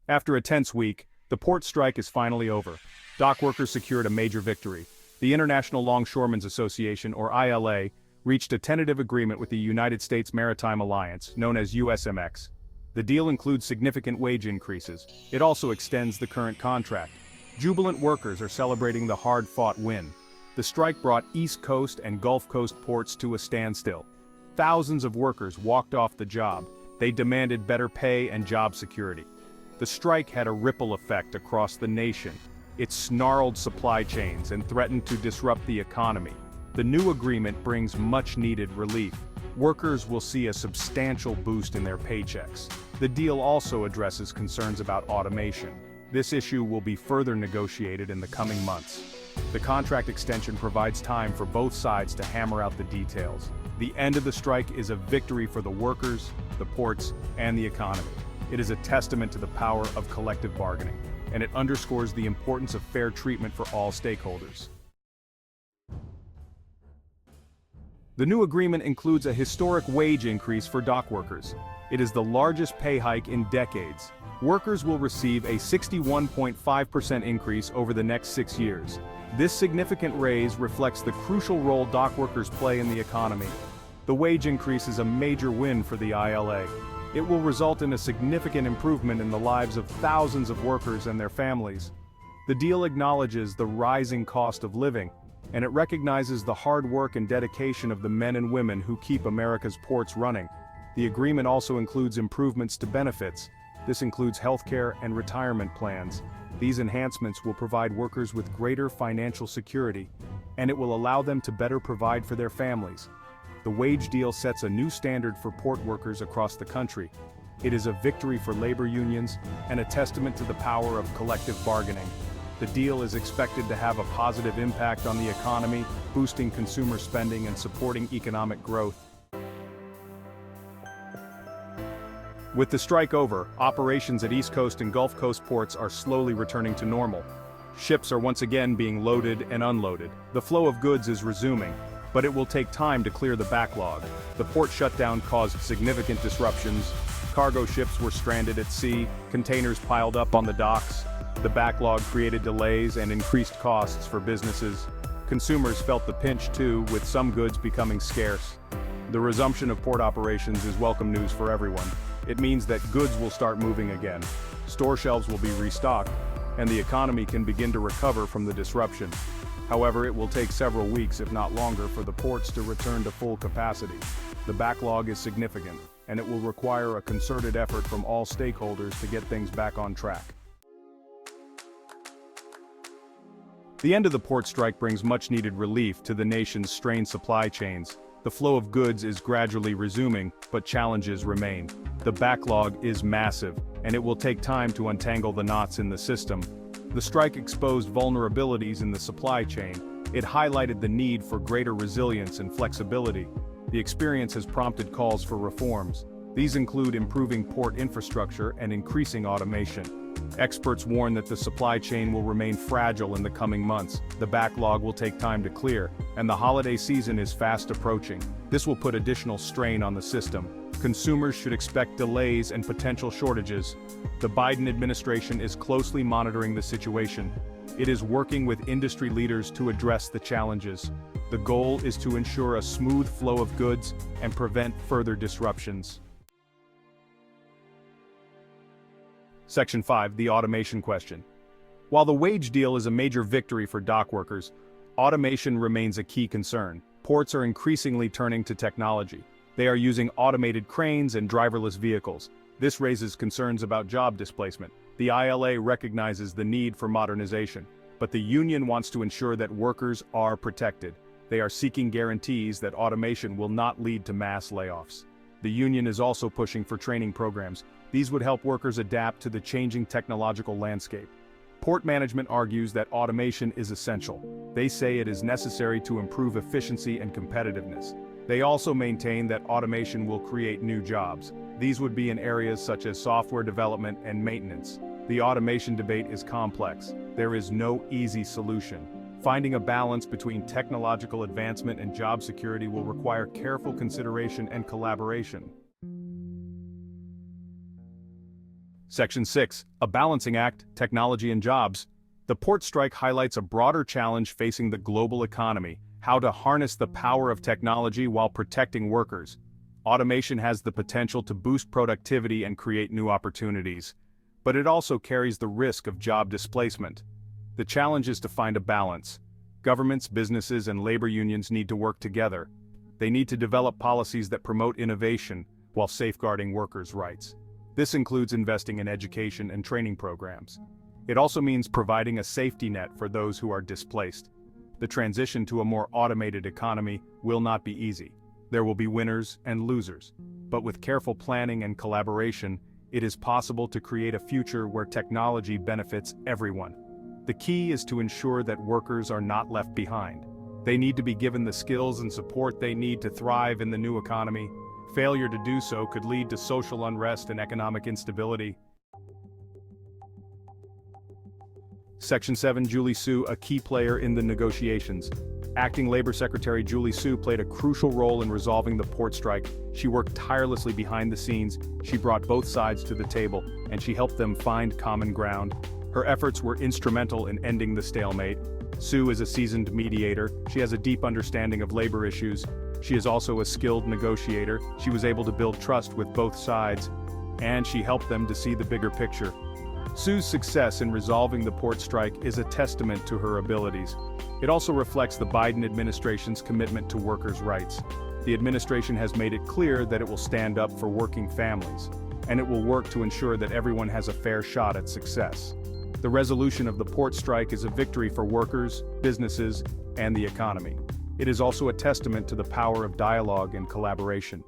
After a tense week, the port strike is finally over. Dock workers secured a major victory. The International Longshoremen's Association, or ILA, reached a tentative agreement with the United States Maritime Alliance, known as USMX. The deal includes significant wage increases. It also extends the current contract. Jubilant workers are celebrating the hard-fought win. The strike brought East Coast and Gulf Coast ports to a standstill. Thousands of workers walked off the job. They demanded better pay and job security. The strike had a ripple effect across the nation. It snarled supply chains and threatened to disrupt the economy. The new agreement brings much-needed relief. Workers will see a substantial boost in their paychecks. The deal also addresses concerns about automation. This issue will be further negotiated in the coming months. The contract extension provides time for both sides to hammer out the details. The end of the strike is a victory for the workers, the ports, and the economy. It is a testament to the power of collective bargaining, and it underscores the importance of fair treatment for all stakeholders. The new agreement includes a historic wage increase for dock workers. It is the largest pay hike in decades. Workers will receive a 61.5% increase over the next 6 years. This significant raise reflects the crucial role dock workers play in the economy. The wage increase is a major win for the ILA. It will result in a significant improvement in the lives of thousands of workers and their families. The deal acknowledges the rising cost of living, and it recognizes the hard work and dedication of the men and women who keep America's ports running. The agreement also includes improvements to benefits. This includes healthcare and retirement plans. These enhancements will provide workers with greater financial security, and it will allow them to better provide for their families. The wage deal sets a new standard for port workers across the country. It is a victory for labor unions and a testament to the power of collective bargaining. The deal is expected to have a positive impact on the economy, boosting consumer spending and supporting economic growth. With the strike over, operations at East Coast and Gulf Coast ports are slowly returning to normal. Ships are once again being loaded and unloaded. The flow of goods is resuming, but it will take time to clear the backlog. The port shutdown caused significant disruptions. Cargo ships were stranded at sea, containers piled up on the docks. The backlog created delays and increased costs for businesses. Consumers felt the pinch too, with some goods becoming scarce. The resumption of port operations is welcome news for everyone. It means that goods will start moving again. Store shelves will be restocked, and the economy can begin to recover from the disruption. However, it will take several weeks, if not longer, for the ports to return to full capacity. The backlog is significant, and it will require a concerted effort from all stakeholders to get things back on track. The end of the port strike brings much-needed relief to the nation's strained supply chains. The flow of goods is gradually resuming, but challenges remain. The backlog is massive, and it will take time to untangle the knots in the system. The strike exposed vulnerabilities in the supply chain. It highlighted the need for greater resilience and flexibility. The experience has prompted calls for reforms. These include improving port infrastructure and increasing automation. Experts warn that the supply chain will remain fragile in the coming months. The backlog will take time to clear, and the holiday season is fast approaching. This will put additional strain on the system. Consumers should expect delays and potential shortages. The Biden administration is closely monitoring the situation. It is working with industry leaders to address the challenges. The goal is to ensure a smooth flow of goods and prevent further disruptions. Section 5, the automation question. While the wage deal is a major victory for dock workers, automation remains a key concern. Ports are increasingly turning to technology. They are using automated cranes and driverless vehicles. This raises concerns about job displacement. The ILA recognizes the need for modernization, but the union wants to ensure that workers are protected. They are seeking guarantees that automation will not lead to mass layoffs. The union is also pushing for training programs. These would help workers adapt to the changing technological landscape. Port management argues that automation is essential. They say it is necessary to improve efficiency and competitiveness. They also maintain that automation will create new jobs. These would be in areas such as software development and maintenance. The automation debate is complex. There is no easy solution. Finding a balance between technological advancement and job security will require careful consideration and collaboration. Section 6, a balancing act, technology and jobs. The port strike highlights a broader challenge facing the global economy: how to harness the power of technology while protecting workers. Automation has the potential to boost productivity and create new opportunities, but it also carries the risk of job displacement. The challenge is to find a balance. Governments, businesses, and labor unions need to work together. They need to develop policies that promote innovation while safeguarding workers' rights. This includes investing in education and training programs. It also means providing a safety net for those who are displaced. The transition to a more automated economy will not be easy. There will be winners and losers. But with careful planning and collaboration, it is possible to create a future where technology benefits everyone. The key is to ensure that workers are not left behind. They need to be given the skills and support they need to thrive in the new economy. Failure to do so could lead to social unrest and economic instability. Section 7, Julie Su, a key player in the negotiations. Acting Labor Secretary Julie Su played a crucial role in resolving the port strike. She worked tirelessly behind the scenes, she brought both sides to the table, and she helped them find common ground. Her efforts were instrumental in ending the stalemate. Su is a seasoned mediator. She has a deep understanding of labor issues. She is also a skilled negotiator. She was able to build trust with both sides, and she helped them to see the bigger picture. Su's success in resolving the port strike is a testament to her abilities. It also reflects the Biden administration's commitment to workers' rights. The administration has made it clear that it will stand up for working families, and it will work to ensure that everyone has a fair shot at success. The resolution of the port strike is a victory for workers, businesses, and the economy. It is also a testament to the power of dialogue and collaboration.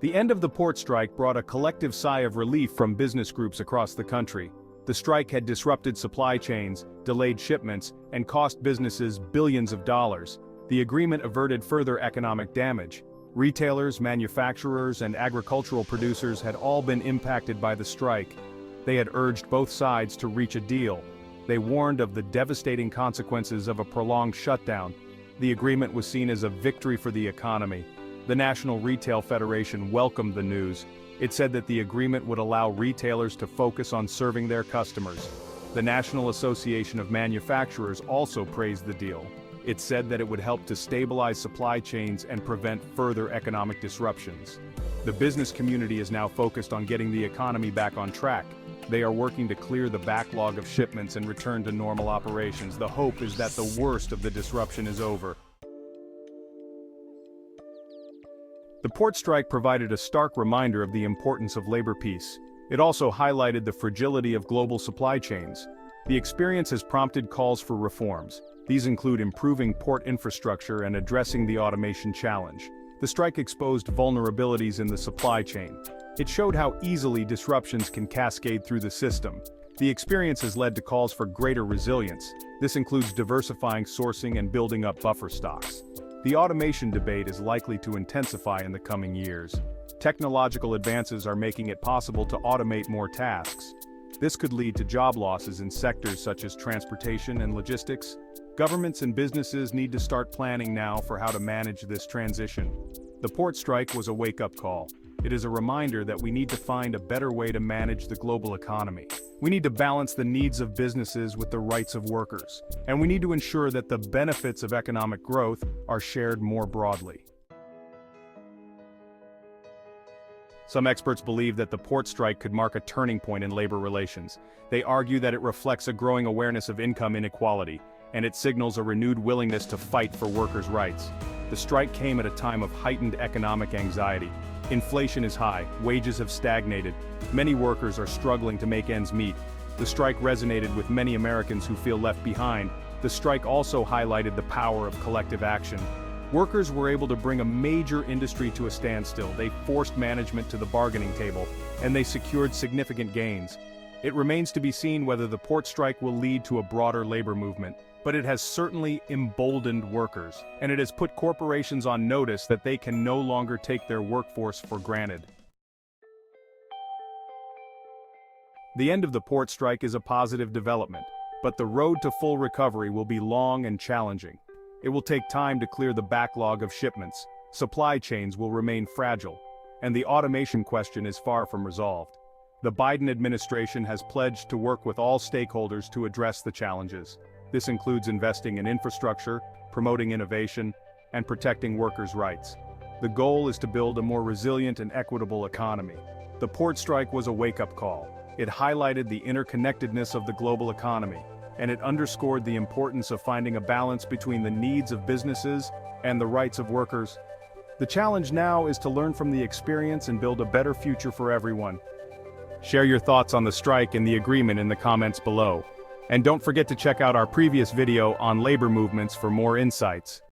The end of the port strike brought a collective sigh of relief from business groups across the country. The strike had disrupted supply chains, delayed shipments, and cost businesses billions of dollars. The agreement averted further economic damage. Retailers, manufacturers, and agricultural producers had all been impacted by the strike. They had urged both sides to reach a deal. They warned of the devastating consequences of a prolonged shutdown. The agreement was seen as a victory for the economy. The National Retail Federation welcomed the news. It said that the agreement would allow retailers to focus on serving their customers. The National Association of Manufacturers also praised the deal. It said that it would help to stabilize supply chains and prevent further economic disruptions. The business community is now focused on getting the economy back on track. They are working to clear the backlog of shipments and return to normal operations. The hope is that the worst of the disruption is over. The port strike provided a stark reminder of the importance of labor peace. It also highlighted the fragility of global supply chains. The experience has prompted calls for reforms. These include improving port infrastructure and addressing the automation challenge. The strike exposed vulnerabilities in the supply chain. It showed how easily disruptions can cascade through the system. The experience has led to calls for greater resilience. This includes diversifying sourcing and building up buffer stocks. The automation debate is likely to intensify in the coming years. Technological advances are making it possible to automate more tasks. This could lead to job losses in sectors such as transportation and logistics. Governments and businesses need to start planning now for how to manage this transition. The port strike was a wake-up call. It is a reminder that we need to find a better way to manage the global economy. We need to balance the needs of businesses with the rights of workers. And we need to ensure that the benefits of economic growth are shared more broadly. Some experts believe that the port strike could mark a turning point in labor relations. They argue that it reflects a growing awareness of income inequality, and it signals a renewed willingness to fight for workers' rights. The strike came at a time of heightened economic anxiety. Inflation is high, wages have stagnated, many workers are struggling to make ends meet. The strike resonated with many Americans who feel left behind. The strike also highlighted the power of collective action. Workers were able to bring a major industry to a standstill. They forced management to the bargaining table, and they secured significant gains. It remains to be seen whether the port strike will lead to a broader labor movement, but it has certainly emboldened workers, and it has put corporations on notice that they can no longer take their workforce for granted. The end of the port strike is a positive development, but the road to full recovery will be long and challenging. It will take time to clear the backlog of shipments. Supply chains will remain fragile, and the automation question is far from resolved. The Biden administration has pledged to work with all stakeholders to address the challenges. This includes investing in infrastructure, promoting innovation, and protecting workers' rights. The goal is to build a more resilient and equitable economy. The port strike was a wake-up call. It highlighted the interconnectedness of the global economy, and it underscored the importance of finding a balance between the needs of businesses and the rights of workers. The challenge now is to learn from the experience and build a better future for everyone. Share your thoughts on the strike and the agreement in the comments below. And don't forget to check out our previous video on labor movements for more insights.